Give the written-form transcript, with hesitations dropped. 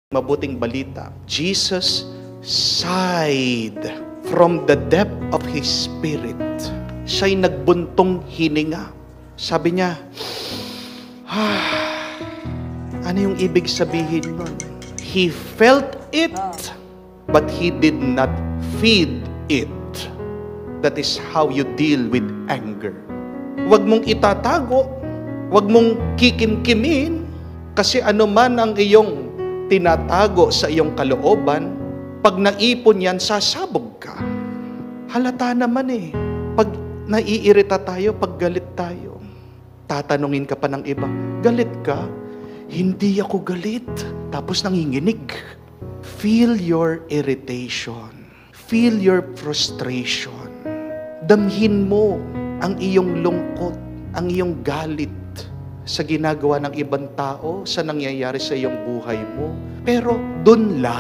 Mabuting balita, Jesus sighed from the depth of His spirit. Siya'y nagbuntong hininga. Sabi niya, ano yung ibig sabihin nun? He felt it, but He did not feed it. That is how you deal with anger. Huwag mong itatago, huwag mong kikimkimin, kasi ano man ang iyong tinatago sa iyong kalooban, pag naipon yan, sasabog ka. Halata naman pag naiirita tayo, pag galit tayo, tatanungin ka pa ng iba, galit ka? Hindi ako galit. Tapos nanginginig. Feel your irritation. Feel your frustration. Damhin mo ang iyong lungkot, ang iyong galit sa ginagawa ng ibang tao, sa nangyayari sa iyong buhay mo. Pero dun lang.